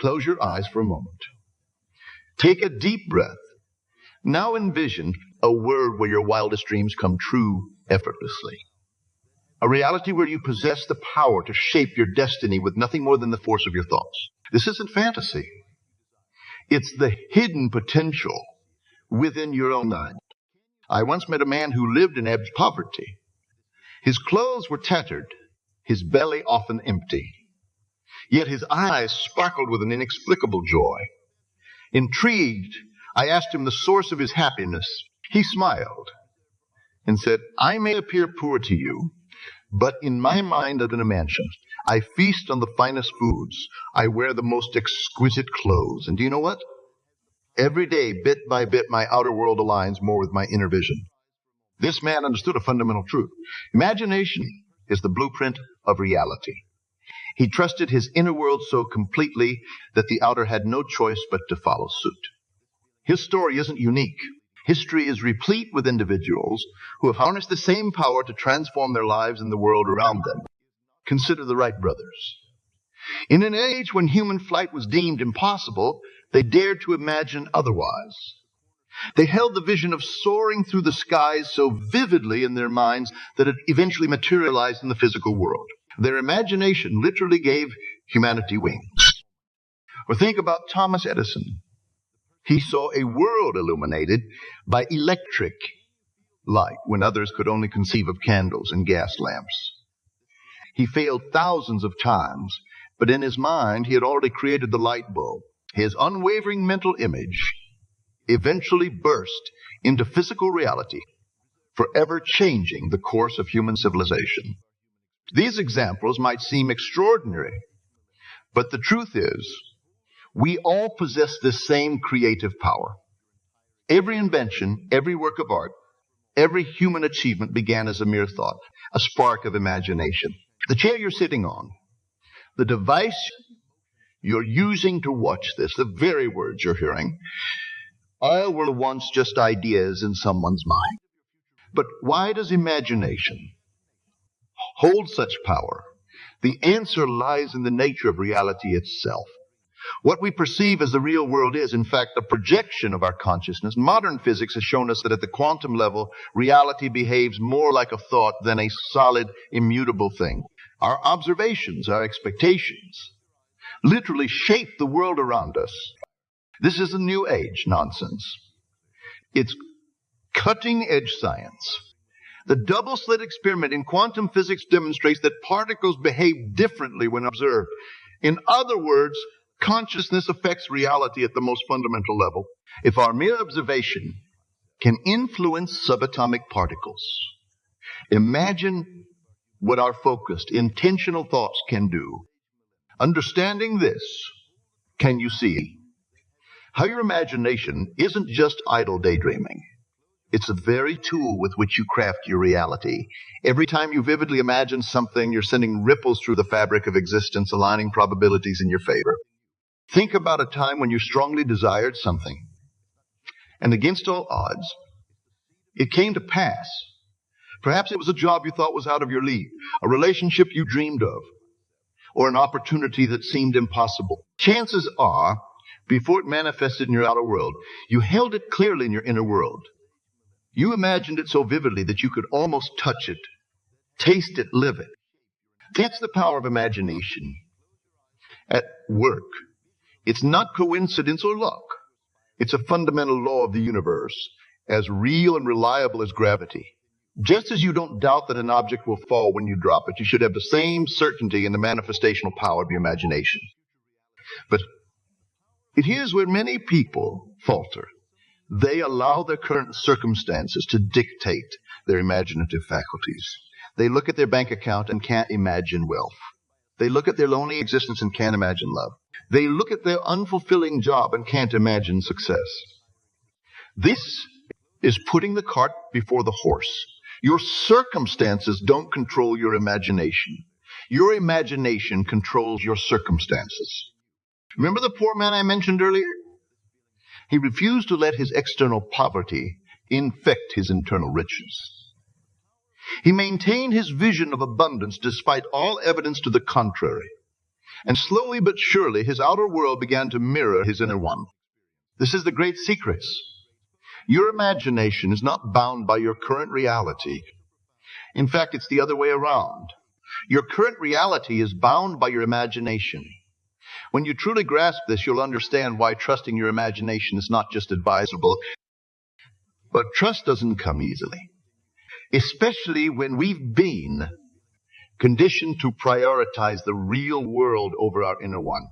Close your eyes for a moment. Take a deep breath. Now envision a world where your wildest dreams come true effortlessly. A reality where you possess the power to shape your destiny with nothing more than the force of your thoughts. This isn't fantasy. It's the hidden potential within your own mind. I once met a man who lived in abject poverty. His clothes were tattered, his belly often empty. Yet his eyes sparkled with an inexplicable joy. Intrigued, I asked him the source of his happiness. He smiled and said, "I may appear poor to you, but in my mind and in a mansion, I feast on the finest foods. I wear the most exquisite clothes. And do you know what? Every day, bit by bit, my outer world aligns more with my inner vision." This man understood a fundamental truth. Imagination is the blueprint of reality. He trusted his inner world so completely that the outer had no choice but to follow suit. His story isn't unique. History is replete with individuals who have harnessed the same power to transform their lives and the world around them. Consider the Wright brothers. In an age when human flight was deemed impossible, they dared to imagine otherwise. They held the vision of soaring through the skies so vividly in their minds that it eventually materialized in the physical world. Their imagination literally gave humanity wings. Or think about Thomas Edison. He saw a world illuminated by electric light when others could only conceive of candles and gas lamps. He failed thousands of times, but in his mind he had already created the light bulb. His unwavering mental image eventually burst into physical reality, forever changing the course of human civilization. These examples might seem extraordinary, but the truth is, we all possess this same creative power. Every invention, every work of art, every human achievement began as a mere thought, a spark of imagination. The chair you're sitting on, the device you're using to watch this, the very words you're hearing, all were once just ideas in someone's mind. But why does imagination hold such power? The answer lies in the nature of reality itself. What we perceive as the real world is, in fact, a projection of our consciousness. Modern physics has shown us that at the quantum level, reality behaves more like a thought than a solid, immutable thing. Our observations, our expectations, literally shape the world around us. This is a new age nonsense. It's cutting-edge science. The double-slit experiment in quantum physics demonstrates that particles behave differently when observed. In other words, consciousness affects reality at the most fundamental level. If our mere observation can influence subatomic particles, imagine what our focused, intentional thoughts can do. Understanding this, can you see how your imagination isn't just idle daydreaming? It's the very tool with which you craft your reality. Every time you vividly imagine something, you're sending ripples through the fabric of existence, aligning probabilities in your favor. Think about a time when you strongly desired something, and against all odds, it came to pass. Perhaps it was a job you thought was out of your league, a relationship you dreamed of, or an opportunity that seemed impossible. Chances are, before it manifested in your outer world, you held it clearly in your inner world. You imagined it so vividly that you could almost touch it, taste it, live it. That's the power of imagination at work. It's not coincidence or luck. It's a fundamental law of the universe, as real and reliable as gravity. Just as you don't doubt that an object will fall when you drop it, you should have the same certainty in the manifestational power of your imagination. But here's where many people falter. They allow their current circumstances to dictate their imaginative faculties. They look at their bank account and can't imagine wealth. They look at their lonely existence and can't imagine love. They look at their unfulfilling job and can't imagine success. This is putting the cart before the horse. Your circumstances don't control your imagination. Your imagination controls your circumstances. Remember the poor man I mentioned earlier? He refused to let his external poverty infect his internal riches. He maintained his vision of abundance despite all evidence to the contrary. And slowly but surely, his outer world began to mirror his inner one. This is the great secret. Your imagination is not bound by your current reality. In fact, it's the other way around. Your current reality is bound by your imagination. When you truly grasp this, you'll understand why trusting your imagination is not just advisable. But trust doesn't come easily, especially when we've been conditioned to prioritize the real world over our inner one.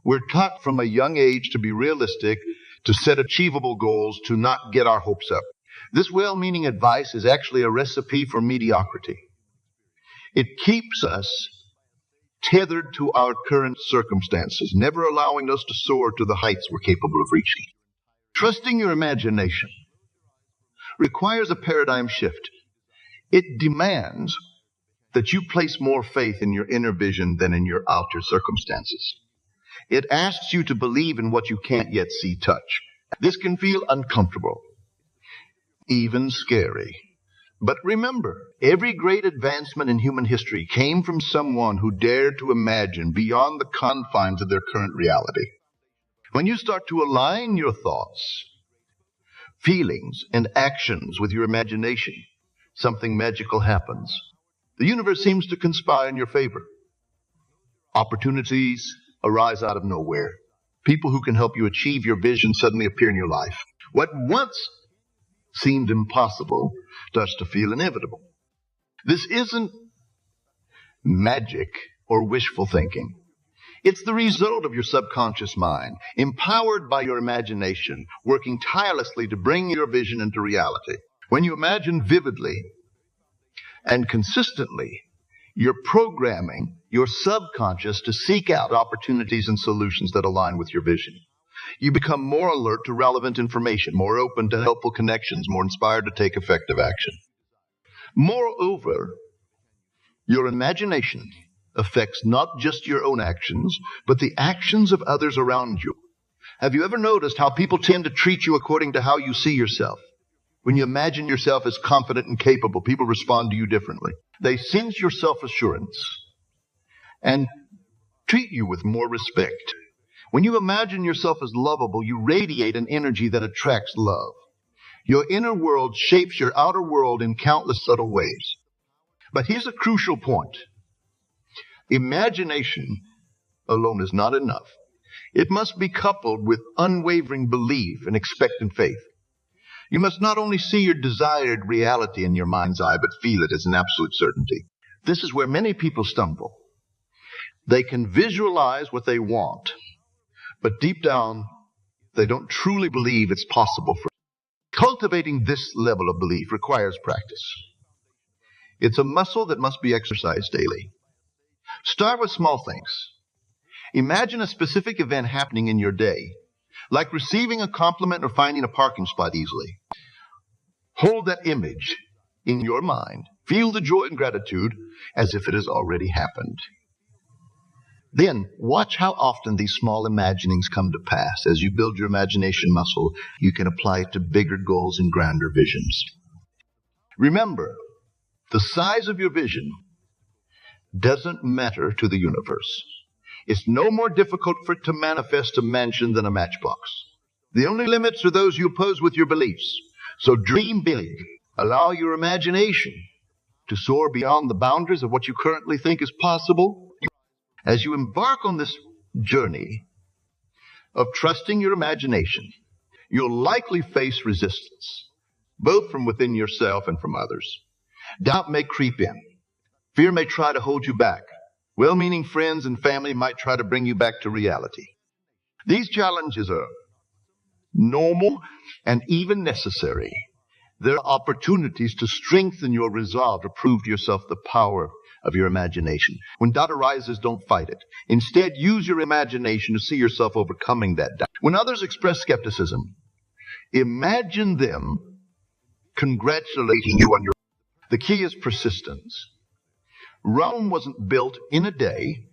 We're taught from a young age to be realistic, to set achievable goals, to not get our hopes up. This well-meaning advice is actually a recipe for mediocrity. It keeps us tethered to our current circumstances, never allowing us to soar to the heights we're capable of reaching. Trusting your imagination requires a paradigm shift. It demands that you place more faith in your inner vision than in your outer circumstances. It asks you to believe in what you can't yet see, touch. This can feel uncomfortable, even scary. But remember, every great advancement in human history came from someone who dared to imagine beyond the confines of their current reality. When you start to align your thoughts, feelings, and actions with your imagination, something magical happens. The universe seems to conspire in your favor. Opportunities arise out of nowhere. People who can help you achieve your vision suddenly appear in your life. What once seemed impossible starts to feel inevitable. This isn't magic or wishful thinking. It's the result of your subconscious mind, empowered by your imagination, working tirelessly to bring your vision into reality. When you imagine vividly and consistently, you're programming your subconscious to seek out opportunities and solutions that align with your vision. You become more alert to relevant information, more open to helpful connections, more inspired to take effective action. Moreover, your imagination affects not just your own actions, but the actions of others around you. Have you ever noticed how people tend to treat you according to how you see yourself? When you imagine yourself as confident and capable, people respond to you differently. They sense your self-assurance and treat you with more respect. When you imagine yourself as lovable, you radiate an energy that attracts love. Your inner world shapes your outer world in countless subtle ways. But here's a crucial point. Imagination alone is not enough. It must be coupled with unwavering belief and expectant faith. You must not only see your desired reality in your mind's eye, but feel it as an absolute certainty. This is where many people stumble. They can visualize what they want, but deep down, they don't truly believe it's possible for them. Cultivating this level of belief requires practice. It's a muscle that must be exercised daily. Start with small things. Imagine a specific event happening in your day, like receiving a compliment or finding a parking spot easily. Hold that image in your mind. Feel the joy and gratitude as if it has already happened. Then watch how often these small imaginings come to pass. As you build your imagination muscle, you can apply it to bigger goals and grander visions. Remember, the size of your vision doesn't matter to the universe. It's no more difficult for it to manifest a mansion than a matchbox. The only limits are those you oppose with your beliefs. So dream big. Allow your imagination to soar beyond the boundaries of what you currently think is possible. As you embark on this journey of trusting your imagination, you'll likely face resistance, both from within yourself and from others. Doubt may creep in. Fear may try to hold you back. Well-meaning friends and family might try to bring you back to reality. These challenges are normal and even necessary. There are opportunities to strengthen your resolve, to prove to yourself the power of your imagination. When doubt arises, don't fight it. Instead, use your imagination to see yourself overcoming that doubt. When others express skepticism, imagine them congratulating you on your... The key is persistence. Rome wasn't built in a day,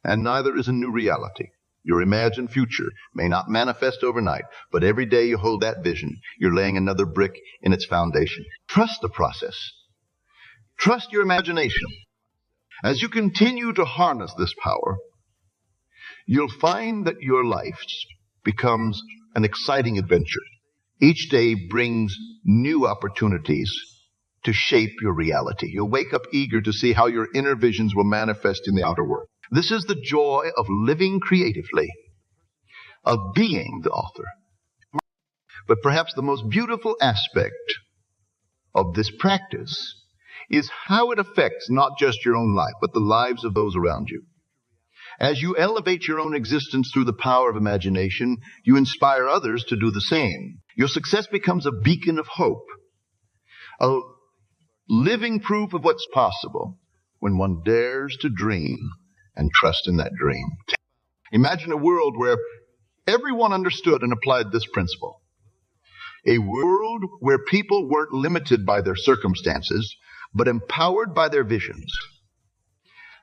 and neither is a new reality. Your imagined future may not manifest overnight, but every day you hold that vision, you're laying another brick in its foundation. Trust the process. Trust your imagination. As you continue to harness this power, you'll find that your life becomes an exciting adventure. Each day brings new opportunities to shape your reality. You'll wake up eager to see how your inner visions will manifest in the outer world. This is the joy of living creatively, of being the author. But perhaps the most beautiful aspect of this practice is how it affects not just your own life, but the lives of those around you. As you elevate your own existence through the power of imagination, you inspire others to do the same. Your success becomes a beacon of hope, a living proof of what's possible when one dares to dream and trust in that dream. Imagine a world where everyone understood and applied this principle. A world where people weren't limited by their circumstances, but empowered by their visions.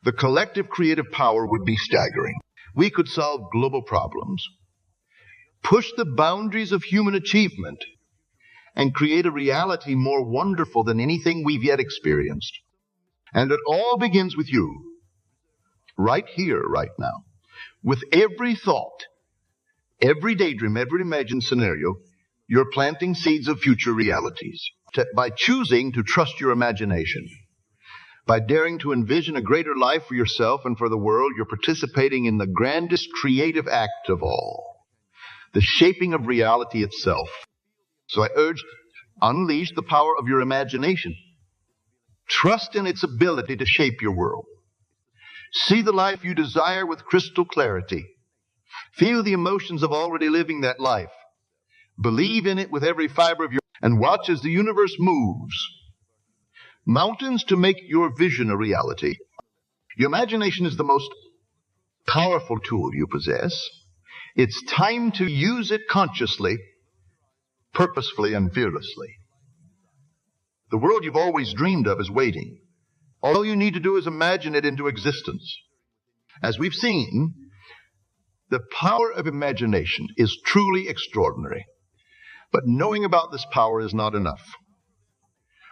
The collective creative power would be staggering. We could solve global problems, push the boundaries of human achievement, and create a reality more wonderful than anything we've yet experienced. And it all begins with you, right here, right now. With every thought, every daydream, every imagined scenario, you're planting seeds of future realities. By choosing to trust your imagination, by daring to envision a greater life for yourself and for the world, you're participating in the grandest creative act of all, the shaping of reality itself. So I urge, unleash the power of your imagination. Trust in its ability to shape your world. See the life you desire with crystal clarity. Feel the emotions of already living that life. Believe in it with every fiber of your, and watch as the universe moves. Mountains to make your vision a reality. Your imagination is the most powerful tool you possess. It's time to use it consciously, purposefully, and fearlessly. The world you've always dreamed of is waiting. All you need to do is imagine it into existence. As we've seen, the power of imagination is truly extraordinary. But knowing about this power is not enough.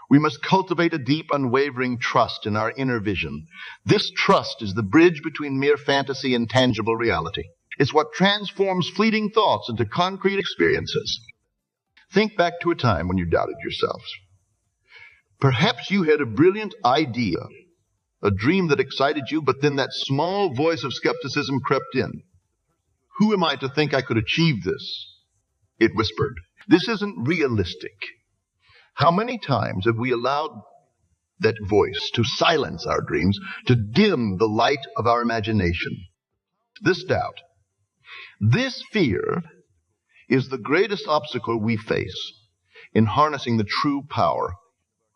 We must cultivate a deep, unwavering trust in our inner vision. This trust is the bridge between mere fantasy and tangible reality. It's what transforms fleeting thoughts into concrete experiences. Think back to a time when you doubted yourselves. Perhaps you had a brilliant idea, a dream that excited you, but then that small voice of skepticism crept in. Who am I to think I could achieve this? It whispered. This isn't realistic. How many times have we allowed that voice to silence our dreams, to dim the light of our imagination? This doubt, this fear, is the greatest obstacle we face in harnessing the true power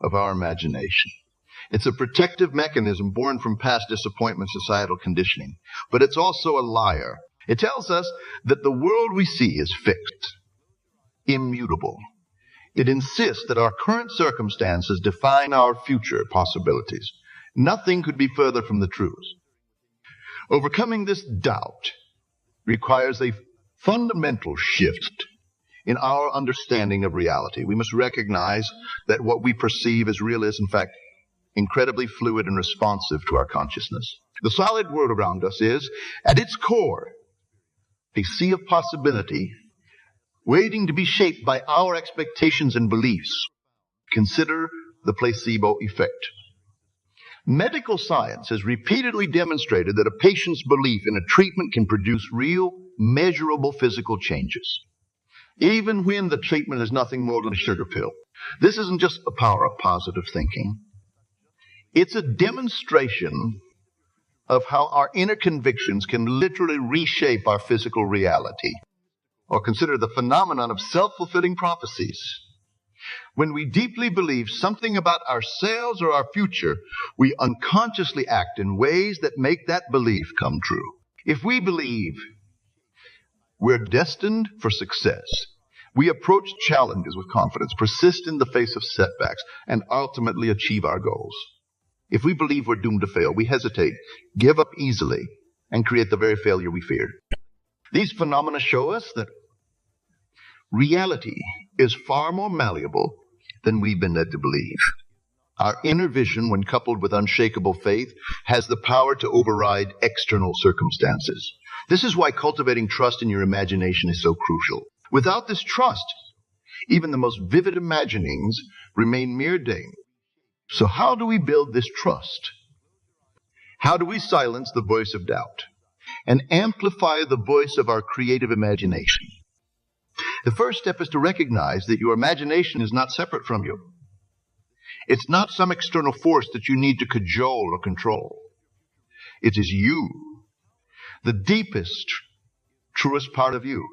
of our imagination. It's a protective mechanism born from past disappointment, societal conditioning. But it's also a liar. It tells us that the world we see is fixed, immutable. It insists that our current circumstances define our future possibilities. Nothing could be further from the truth. Overcoming this doubt requires a fundamental shift in our understanding of reality. We must recognize that what we perceive as real is, in fact, incredibly fluid and responsive to our consciousness. The solid world around us is, at its core, a sea of possibility waiting to be shaped by our expectations and beliefs. Consider the placebo effect. Medical science has repeatedly demonstrated that a patient's belief in a treatment can produce real, measurable physical changes, even when the treatment is nothing more than a sugar pill. This isn't just the power of positive thinking. It's a demonstration of how our inner convictions can literally reshape our physical reality. Or consider the phenomenon of self-fulfilling prophecies. When we deeply believe something about ourselves or our future, we unconsciously act in ways that make that belief come true. If we believe we're destined for success, we approach challenges with confidence, persist in the face of setbacks, and ultimately achieve our goals. If we believe we're doomed to fail, we hesitate, give up easily, and create the very failure we feared. These phenomena show us that reality is far more malleable than we've been led to believe. Our inner vision, when coupled with unshakable faith, has the power to override external circumstances. This is why cultivating trust in your imagination is so crucial. Without this trust, even the most vivid imaginings remain mere dreams. So how do we build this trust? How do we silence the voice of doubt and amplify the voice of our creative imagination? The first step is to recognize that your imagination is not separate from you. It's not some external force that you need to cajole or control. It is you, the deepest, truest part of you.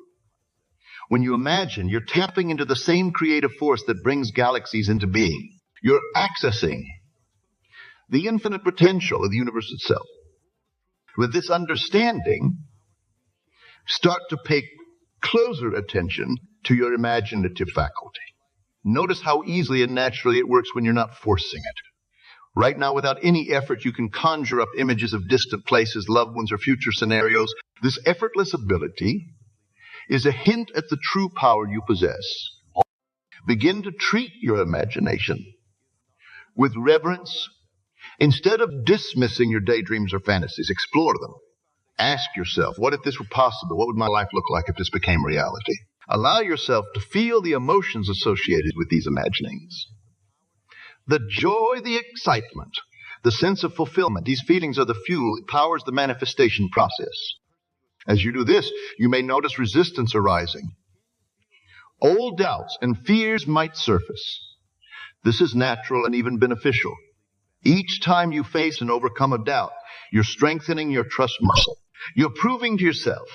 When you imagine, you're tapping into the same creative force that brings galaxies into being. You're accessing the infinite potential of the universe itself. With this understanding, start to pay closer attention to your imaginative faculty. Notice how easily and naturally it works when you're not forcing it. Right now, without any effort, you can conjure up images of distant places, loved ones, or future scenarios. This effortless ability is a hint at the true power you possess. Begin to treat your imagination with reverence. Instead of dismissing your daydreams or fantasies, explore them. Ask yourself, what if this were possible? What would my life look like if this became reality? Allow yourself to feel the emotions associated with these imaginings. The joy, the excitement, the sense of fulfillment. These feelings are the fuel that powers the manifestation process. As you do this, you may notice resistance arising. Old doubts and fears might surface. This is natural and even beneficial. Each time you face and overcome a doubt, you're strengthening your trust muscle. You're proving to yourself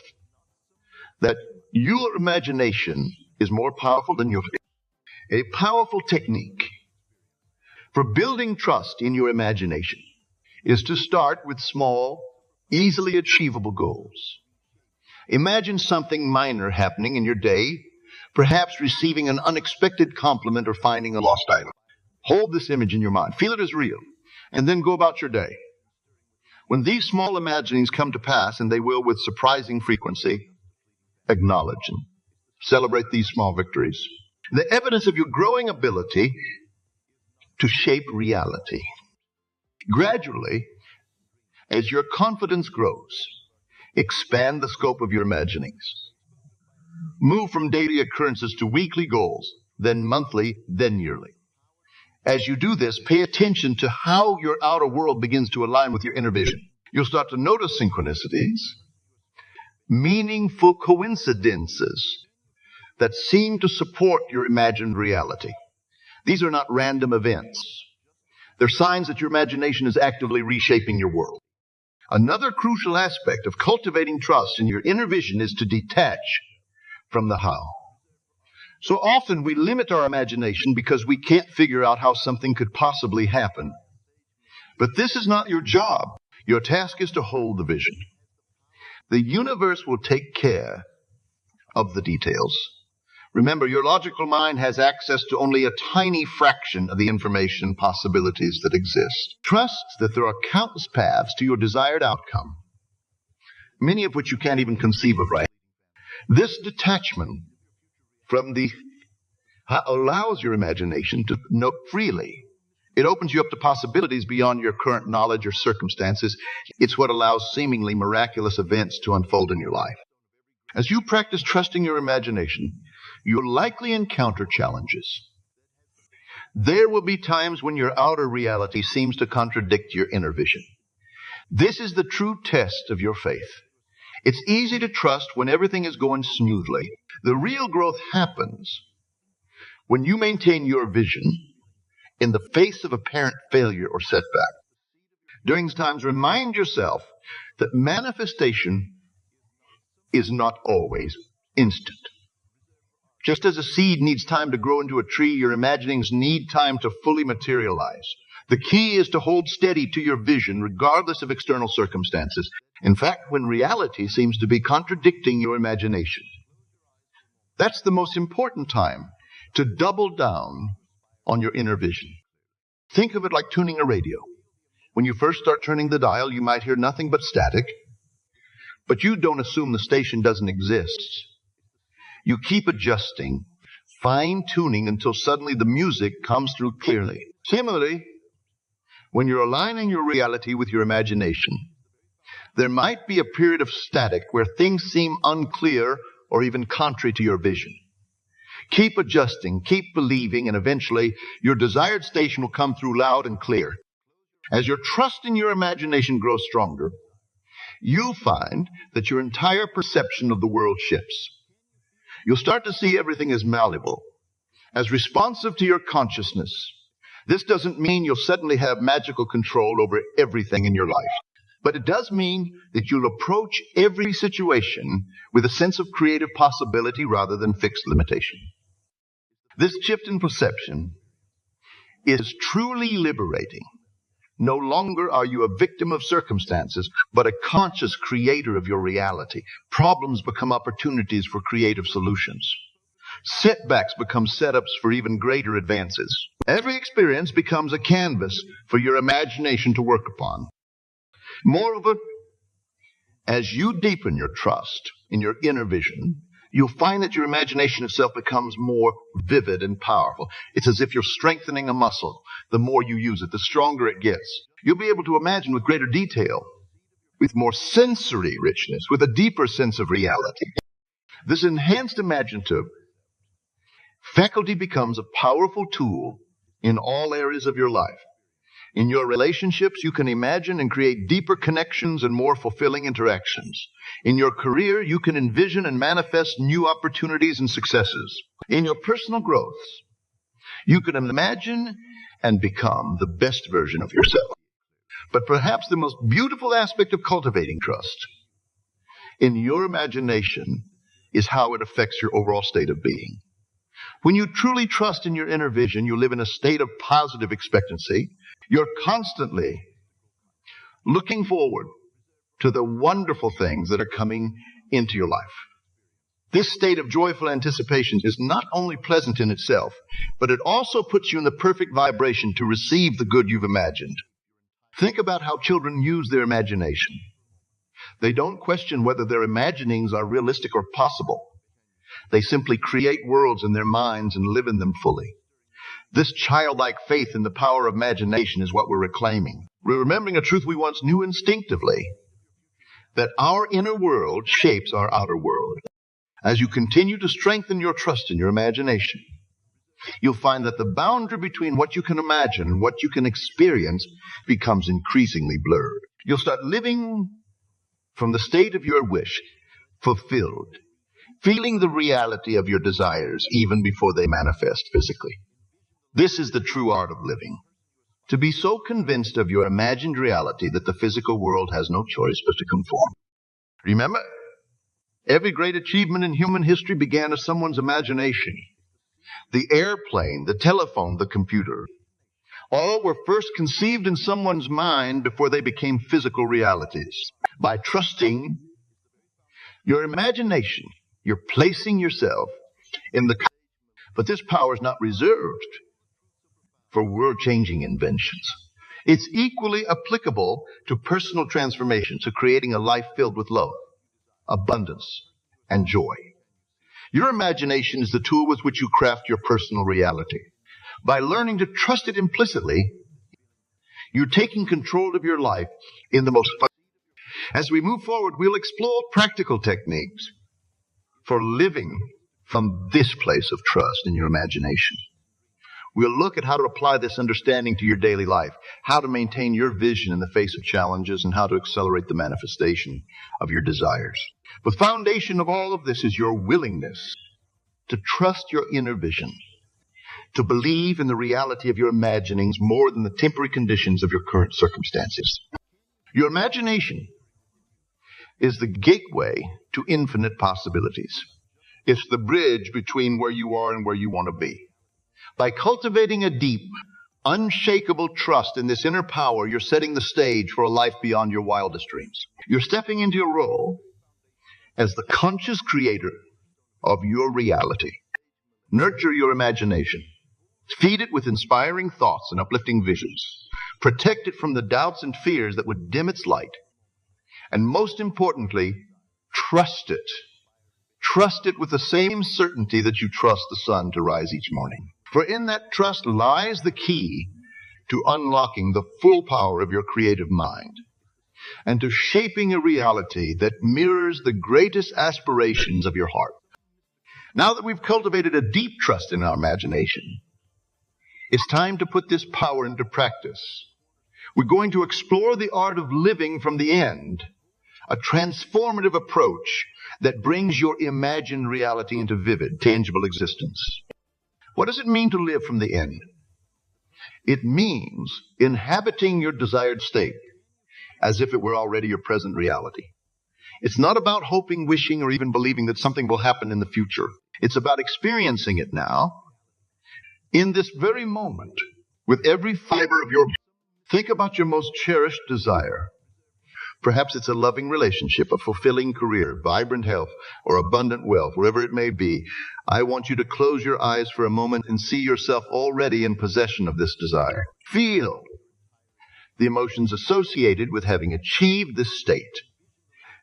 that your imagination is more powerful than your fear. A powerful technique for building trust in your imagination is to start with small, easily achievable goals. Imagine something minor happening in your day, perhaps receiving an unexpected compliment or finding a lost item. Hold this image in your mind. Feel it as real. And then go about your day. When these small imaginings come to pass, and they will with surprising frequency, acknowledge and celebrate these small victories. The evidence of your growing ability to shape reality. Gradually, as your confidence grows, expand the scope of your imaginings. Move from daily occurrences to weekly goals, then monthly, then yearly. As you do this, pay attention to how your outer world begins to align with your inner vision. You'll start to notice synchronicities, meaningful coincidences that seem to support your imagined reality. These are not random events. They're signs that your imagination is actively reshaping your world. Another crucial aspect of cultivating trust in your inner vision is to detach from the how. So often we limit our imagination because we can't figure out how something could possibly happen. But this is not your job. Your task is to hold the vision. The universe will take care of the details. Remember, your logical mind has access to only a tiny fraction of the information possibilities that exist. Trust that there are countless paths to your desired outcome, many of which you can't even conceive of right now. This detachment from the allows your imagination to know freely. It opens you up to possibilities beyond your current knowledge or circumstances. It's what allows seemingly miraculous events to unfold in your life. As you practice trusting your imagination, you'll likely encounter challenges. There will be times when your outer reality seems to contradict your inner vision. This is the true test of your faith. It's easy to trust when everything is going smoothly. The real growth happens when you maintain your vision in the face of apparent failure or setback. During these times, remind yourself that manifestation is not always instant. Just as a seed needs time to grow into a tree, your imaginings need time to fully materialize. The key is to hold steady to your vision regardless of external circumstances. In fact, when reality seems to be contradicting your imagination. That's the most important time to double down on your inner vision. Think of it like tuning a radio. When you first start turning the dial, you might hear nothing but static, but you don't assume the station doesn't exist. You keep adjusting, fine-tuning until suddenly the music comes through clearly. Similarly, when you're aligning your reality with your imagination, There might be a period of static where things seem unclear or even contrary to your vision. Keep adjusting, keep believing, and eventually your desired station will come through loud and clear. As your trust in your imagination grows stronger, you'll find that your entire perception of the world shifts. You'll start to see everything as malleable, as responsive to your consciousness. This doesn't mean you'll suddenly have magical control over everything in your life, but it does mean that you'll approach every situation with a sense of creative possibility rather than fixed limitation. This shift in perception is truly liberating. No longer are you a victim of circumstances, but a conscious creator of your reality. Problems become opportunities for creative solutions. Setbacks become setups for even greater advances. Every experience becomes a canvas for your imagination to work upon. Moreover, as you deepen your trust in your inner vision, you'll find that your imagination itself becomes more vivid and powerful. It's as if you're strengthening a muscle. The more you use it, the stronger it gets. You'll be able to imagine with greater detail, with more sensory richness, with a deeper sense of reality. This enhanced imaginative faculty becomes a powerful tool in all areas of your life. In your relationships, you can imagine and create deeper connections and more fulfilling interactions. In your career, you can envision and manifest new opportunities and successes. In your personal growth, you can imagine and become the best version of yourself. But perhaps the most beautiful aspect of cultivating trust in your imagination is how it affects your overall state of being. When you truly trust in your inner vision, you live in a state of positive expectancy. You're constantly looking forward to the wonderful things that are coming into your life. This state of joyful anticipation is not only pleasant in itself, but it also puts you in the perfect vibration to receive the good you've imagined. Think about how children use their imagination. They don't question whether their imaginings are realistic or possible. They simply create worlds in their minds and live in them fully. This childlike faith in the power of imagination is what we're reclaiming. We're remembering a truth we once knew instinctively, that our inner world shapes our outer world. As you continue to strengthen your trust in your imagination, you'll find that the boundary between what you can imagine and what you can experience becomes increasingly blurred. You'll start living from the state of your wish, fulfilled, feeling the reality of your desires even before they manifest physically. This is the true art of living. To be so convinced of your imagined reality that the physical world has no choice but to conform. Remember, every great achievement in human history began as someone's imagination. The airplane, the telephone, the computer, all were first conceived in someone's mind before they became physical realities. By trusting your imagination, you're placing yourself in the... But this power is not reserved for world-changing inventions. It's equally applicable to personal transformation, to creating a life filled with love, abundance, and joy. Your imagination is the tool with which you craft your personal reality. By learning to trust it implicitly, you're taking control of your life in the most fun. As we move forward, we'll explore practical techniques for living from this place of trust in your imagination. We'll look at how to apply this understanding to your daily life, how to maintain your vision in the face of challenges, and how to accelerate the manifestation of your desires. The foundation of all of this is your willingness to trust your inner vision, to believe in the reality of your imaginings more than the temporary conditions of your current circumstances. Your imagination is the gateway to infinite possibilities. It's the bridge between where you are and where you want to be. By cultivating a deep, unshakable trust in this inner power, you're setting the stage for a life beyond your wildest dreams. You're stepping into your role as the conscious creator of your reality. Nurture your imagination. Feed it with inspiring thoughts and uplifting visions. Protect it from the doubts and fears that would dim its light. And most importantly, trust it. Trust it with the same certainty that you trust the sun to rise each morning. For in that trust lies the key to unlocking the full power of your creative mind. and to shaping a reality that mirrors the greatest aspirations of your heart. Now that we've cultivated a deep trust in our imagination, it's time to put this power into practice. We're going to explore the art of living from the end, a transformative approach that brings your imagined reality into vivid, tangible existence. What does it mean to live from the end? It means inhabiting your desired state as if it were already your present reality. It's not about hoping, wishing, or even believing that something will happen in the future. It's about experiencing it now, in this very moment, with every fiber of your being. Think about your most cherished desire. Perhaps it's a loving relationship, a fulfilling career, vibrant health, or abundant wealth, wherever it may be. I want you to close your eyes for a moment and see yourself already in possession of this desire. Feel the emotions associated with having achieved this state.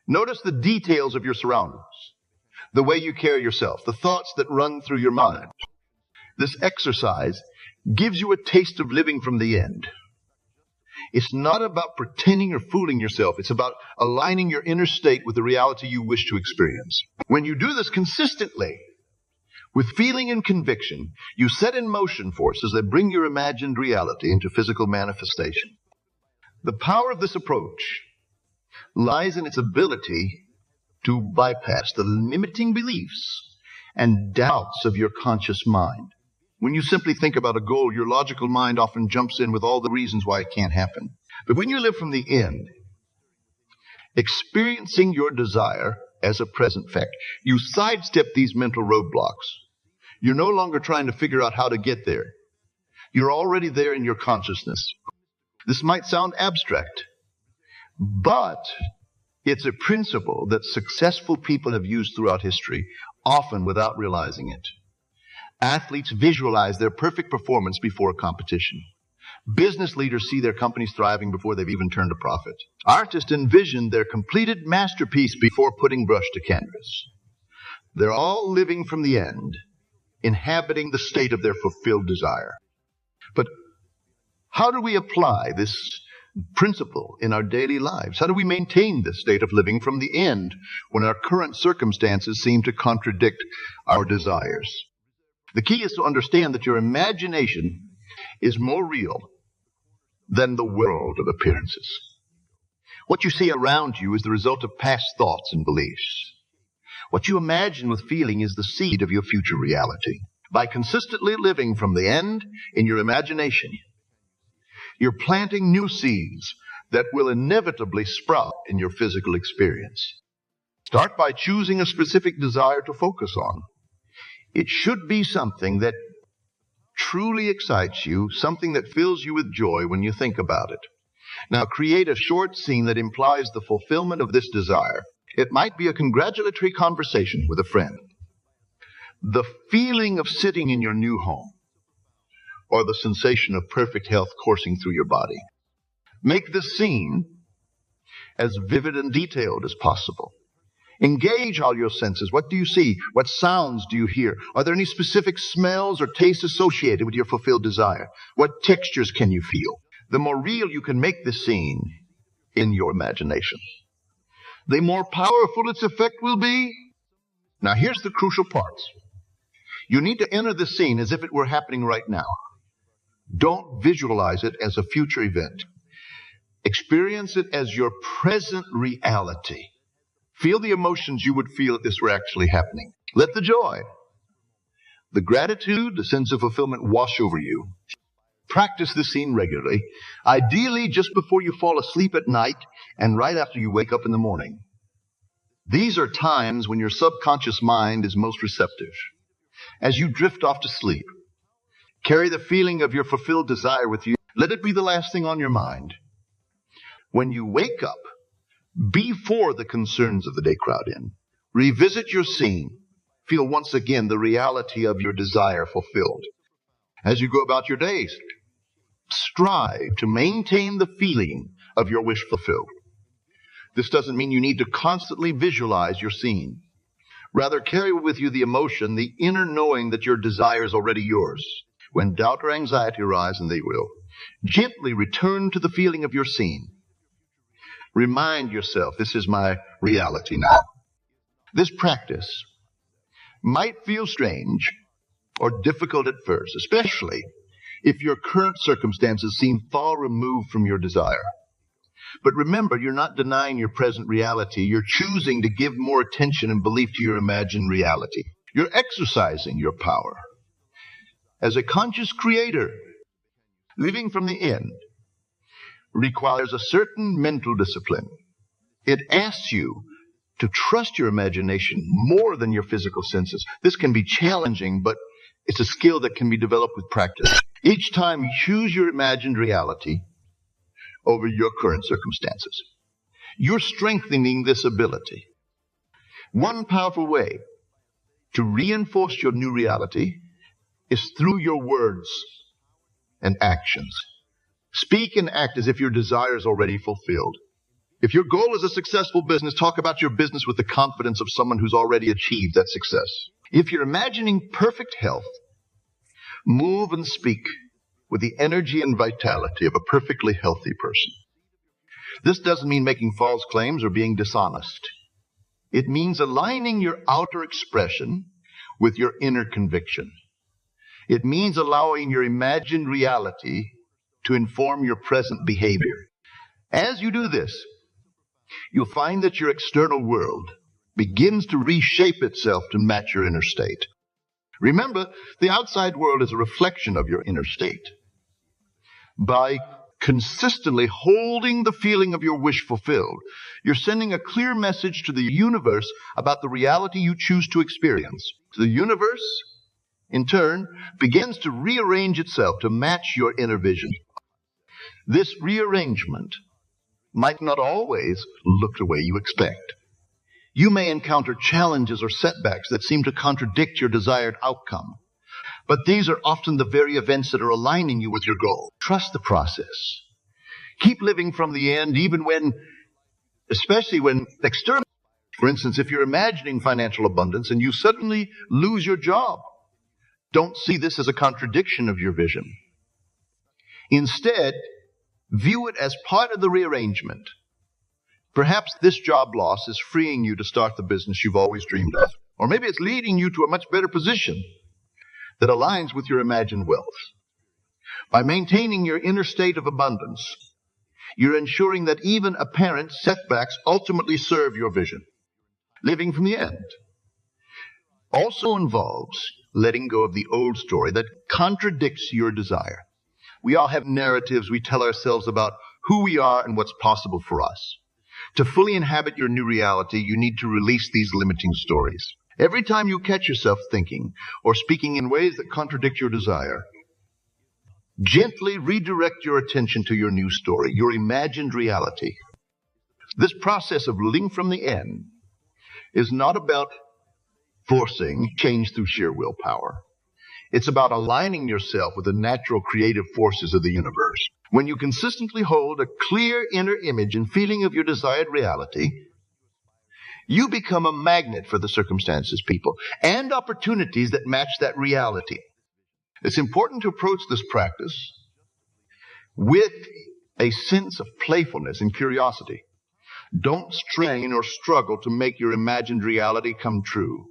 Notice the details of your surroundings, the way you carry yourself, the thoughts that run through your mind. This exercise gives you a taste of living from the end. It's not about pretending or fooling yourself. It's about aligning your inner state with the reality you wish to experience. When you do this consistently, with feeling and conviction, you set in motion forces that bring your imagined reality into physical manifestation. The power of this approach lies in its ability to bypass the limiting beliefs and doubts of your conscious mind. When you simply think about a goal, your logical mind often jumps in with all the reasons why it can't happen. But when you live from the end, experiencing your desire as a present fact, you sidestep these mental roadblocks. You're no longer trying to figure out how to get there. You're already there in your consciousness. This might sound abstract, but it's a principle that successful people have used throughout history, often without realizing it. Athletes visualize their perfect performance before a competition. Business leaders see their companies thriving before they've even turned a profit. Artists envision their completed masterpiece before putting brush to canvas. They're all living from the end, inhabiting the state of their fulfilled desire. But how do we apply this principle in our daily lives? How do we maintain this state of living from the end when our current circumstances seem to contradict our desires? The key is to understand that your imagination is more real than the world of appearances. What you see around you is the result of past thoughts and beliefs. What you imagine with feeling is the seed of your future reality. By consistently living from the end in your imagination, you're planting new seeds that will inevitably sprout in your physical experience. Start by choosing a specific desire to focus on. It should be something that truly excites you, something that fills you with joy when you think about it. Now, create a short scene that implies the fulfillment of this desire. It might be a congratulatory conversation with a friend, the feeling of sitting in your new home, or the sensation of perfect health coursing through your body. Make the scene as vivid and detailed as possible. Engage all your senses. What do you see? What sounds do you hear? Are there any specific smells or tastes associated with your fulfilled desire? What textures can you feel? The more real you can make the scene in your imagination, the more powerful its effect will be. Now, here's the crucial parts. You need to enter the scene as if it were happening right now. Don't visualize it as a future event. Experience it as your present reality. Feel the emotions you would feel if this were actually happening. Let the joy, the gratitude, the sense of fulfillment wash over you. Practice this scene regularly, ideally just before you fall asleep at night and right after you wake up in the morning. These are times when your subconscious mind is most receptive. As you drift off to sleep, carry the feeling of your fulfilled desire with you. Let it be the last thing on your mind. When you wake up, before the concerns of the day crowd in, revisit your scene. Feel once again the reality of your desire fulfilled. As you go about your days, strive to maintain the feeling of your wish fulfilled. This doesn't mean you need to constantly visualize your scene. Rather, carry with you the emotion, the inner knowing that your desire is already yours. When doubt or anxiety arise, and they will, gently return to the feeling of your scene. Remind yourself, this is my reality now. This practice might feel strange or difficult at first, especially if your current circumstances seem far removed from your desire. But remember, you're not denying your present reality. You're choosing to give more attention and belief to your imagined reality. You're exercising your power. As a conscious creator, living from the end requires a certain mental discipline. It asks you to trust your imagination more than your physical senses. This can be challenging, but it's a skill that can be developed with practice. Each time you choose your imagined reality over your current circumstances, you're strengthening this ability. One powerful way to reinforce your new reality is through your words and actions. Speak and act as if your desire is already fulfilled. If your goal is a successful business, talk about your business with the confidence of someone who's already achieved that success. If you're imagining perfect health, move and speak with the energy and vitality of a perfectly healthy person. This doesn't mean making false claims or being dishonest. It means aligning your outer expression with your inner conviction. It means allowing your imagined reality to inform your present behavior. As you do this, you'll find that your external world begins to reshape itself to match your inner state. Remember, the outside world is a reflection of your inner state. By consistently holding the feeling of your wish fulfilled, you're sending a clear message to the universe about the reality you choose to experience. The universe, in turn, begins to rearrange itself to match your inner vision. This rearrangement might not always look the way you expect. You may encounter challenges or setbacks that seem to contradict your desired outcome. But these are often the very events that are aligning you with your goal. Trust the process. Keep living from the end, especially when external. For instance, if you're imagining financial abundance and you suddenly lose your job, don't see this as a contradiction of your vision. Instead, view it as part of the rearrangement. Perhaps this job loss is freeing you to start the business you've always dreamed of. Or maybe it's leading you to a much better position that aligns with your imagined wealth. By maintaining your inner state of abundance, you're ensuring that even apparent setbacks ultimately serve your vision. Living from the end also involves letting go of the old story that contradicts your desire. We all have narratives we tell ourselves about who we are and what's possible for us. To fully inhabit your new reality, you need to release these limiting stories. Every time you catch yourself thinking or speaking in ways that contradict your desire, gently redirect your attention to your new story, your imagined reality. This process of living from the end is not about forcing change through sheer willpower. It's about aligning yourself with the natural creative forces of the universe. When you consistently hold a clear inner image and feeling of your desired reality, you become a magnet for the circumstances, people, and opportunities that match that reality. It's important to approach this practice with a sense of playfulness and curiosity. Don't strain or struggle to make your imagined reality come true.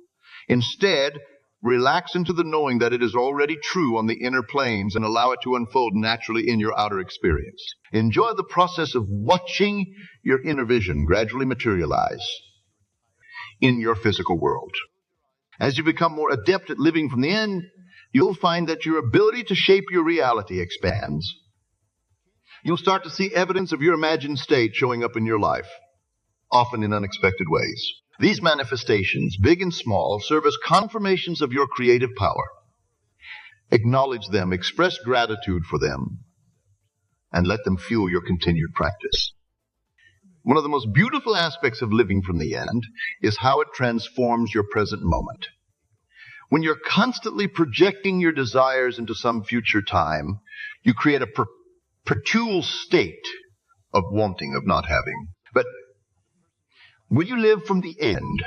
Instead, relax into the knowing that it is already true on the inner planes and allow it to unfold naturally in your outer experience. Enjoy the process of watching your inner vision gradually materialize in your physical world. As you become more adept at living from the end, you'll find that your ability to shape your reality expands. You'll start to see evidence of your imagined state showing up in your life, often in unexpected ways. These manifestations, big and small, serve as confirmations of your creative power. Acknowledge them, express gratitude for them, and let them fuel your continued practice. One of the most beautiful aspects of living from the end is how it transforms your present moment. When you're constantly projecting your desires into some future time, you create a perpetual state of wanting, of not having. But when you live from the end,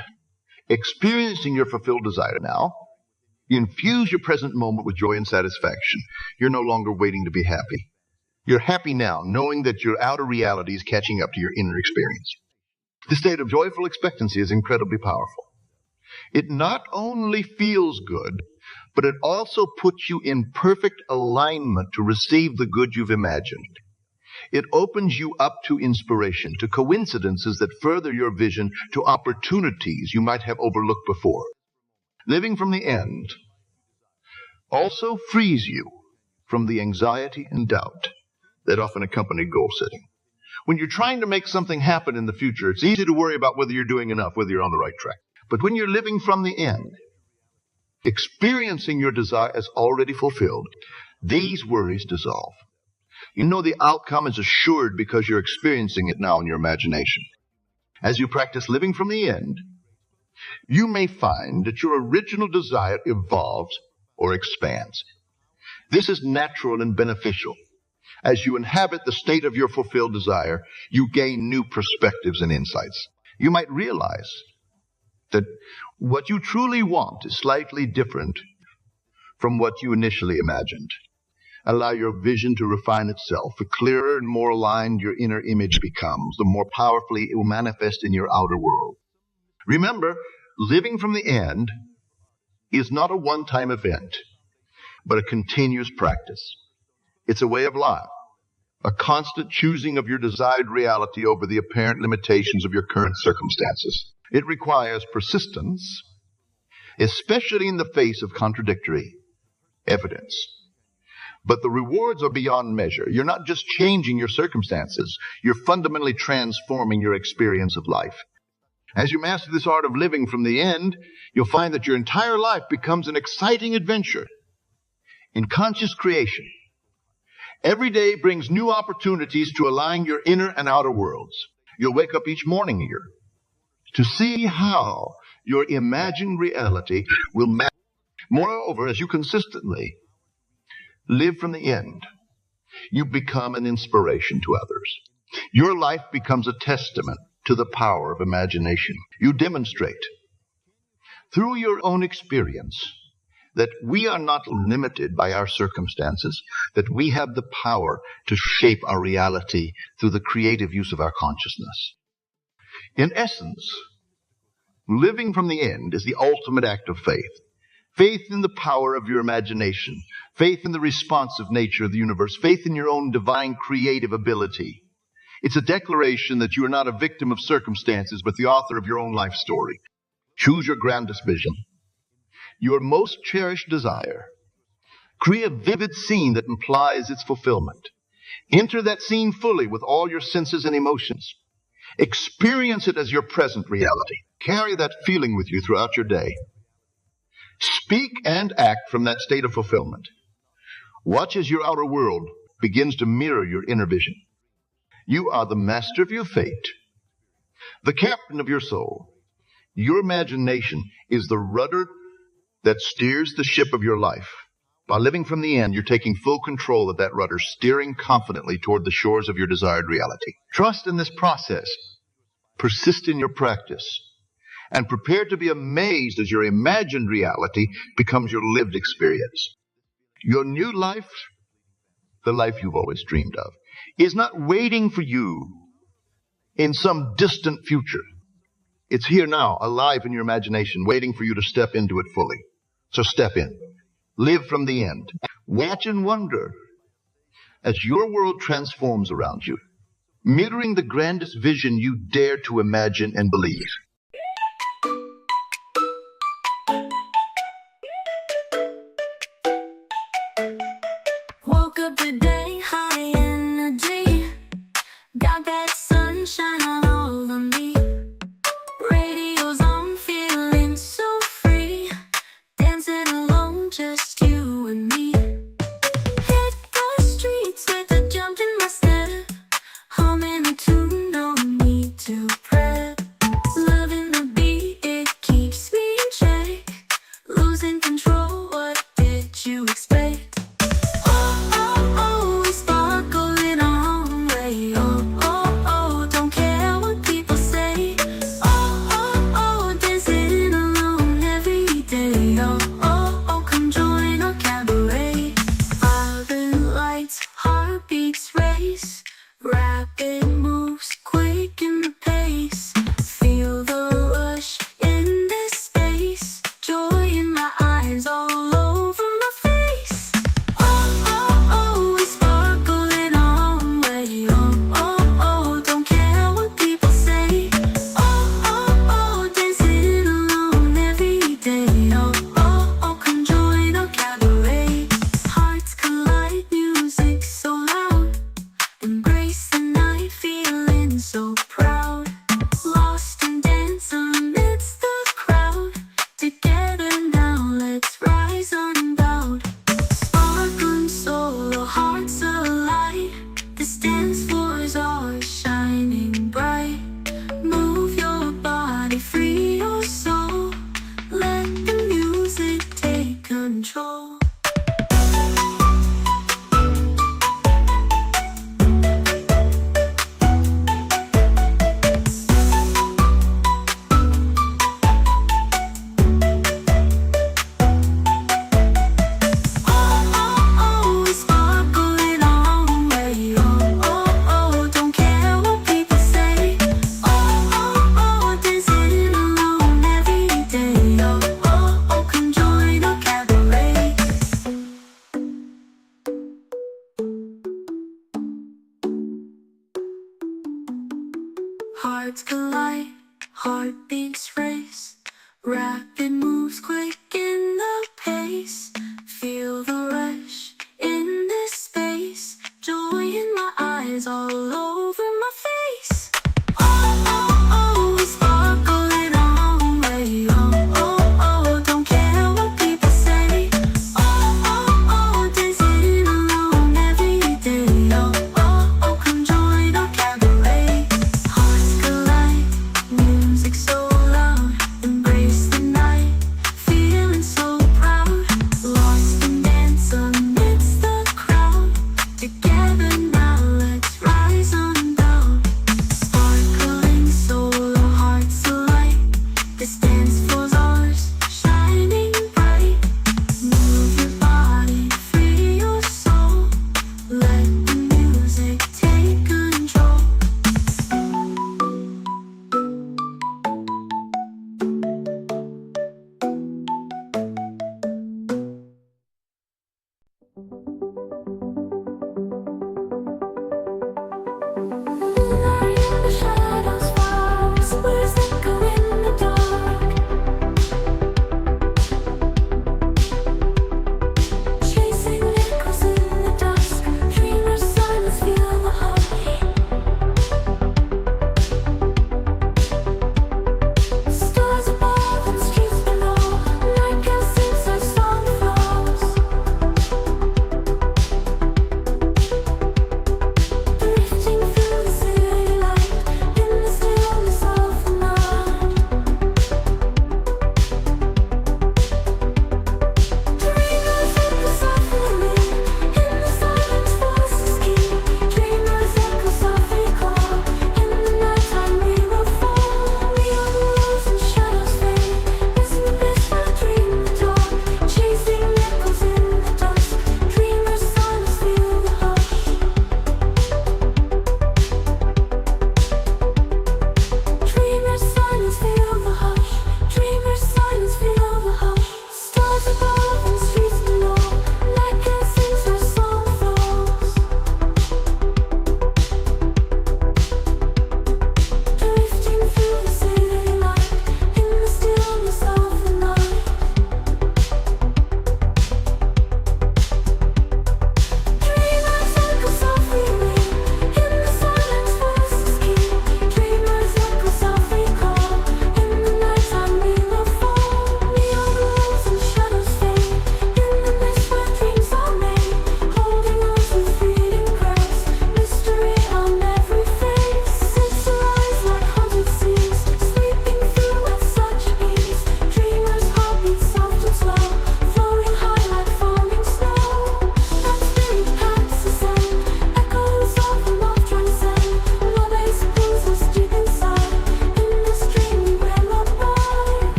experiencing your fulfilled desire now, you infuse your present moment with joy and satisfaction. You're no longer waiting to be happy. You're happy now, knowing that your outer reality is catching up to your inner experience. This state of joyful expectancy is incredibly powerful. It not only feels good, but it also puts you in perfect alignment to receive the good you've imagined. It opens you up to inspiration, to coincidences that further your vision, to opportunities you might have overlooked before. Living from the end also frees you from the anxiety and doubt that often accompany goal setting. When you're trying to make something happen in the future, it's easy to worry about whether you're doing enough, whether you're on the right track. But when you're living from the end, experiencing your desire as already fulfilled, these worries dissolve. You know the outcome is assured because you're experiencing it now in your imagination. As you practice living from the end, you may find that your original desire evolves or expands. This is natural and beneficial. As you inhabit the state of your fulfilled desire, you gain new perspectives and insights. You might realize that what you truly want is slightly different from what you initially imagined. Allow your vision to refine itself. The clearer and more aligned your inner image becomes, the more powerfully it will manifest in your outer world. Remember, living from the end is not a one-time event, but a continuous practice. It's a way of life, a constant choosing of your desired reality over the apparent limitations of your current circumstances. It requires persistence, especially in the face of contradictory evidence. But the rewards are beyond measure. You're not just changing your circumstances, you're fundamentally transforming your experience of life. As you master this art of living from the end, you'll find that your entire life becomes an exciting adventure in conscious creation. Every day brings new opportunities to align your inner and outer worlds. You'll wake up each morning here to see how your imagined reality will match. Moreover, as you consistently live from the end, you become an inspiration to others. Your life becomes a testament to the power of imagination. You demonstrate through your own experience that we are not limited by our circumstances, that we have the power to shape our reality through the creative use of our consciousness. In essence, living from the end is the ultimate act of faith. Faith in the power of your imagination, faith in the responsive nature of the universe, faith in your own divine creative ability. It's a declaration that you are not a victim of circumstances, but the author of your own life story. Choose your grandest vision, your most cherished desire. Create a vivid scene that implies its fulfillment. Enter that scene fully with all your senses and emotions. Experience it as your present reality. Carry that feeling with you throughout your day. Speak and act from that state of fulfillment. Watch as your outer world begins to mirror your inner vision. You are the master of your fate, the captain of your soul. Your imagination is the rudder that steers the ship of your life. By living from the end, you're taking full control of that rudder, steering confidently toward the shores of your desired reality. Trust in this process. Persist in your practice. And prepare to be amazed as your imagined reality becomes your lived experience. Your new life, the life you've always dreamed of, is not waiting for you in some distant future. It's here now, alive in your imagination, waiting for you to step into it fully. So step in. Live from the end. Watch and wonder as your world transforms around you, mirroring the grandest vision you dare to imagine and believe. Woke up today, high energy. Got that sunshine all of me. Radio's on, feeling so free. Dancing alone, just you and me. Hit the streets with a jump in my step. Humming a tune, no need to prep. Love shines all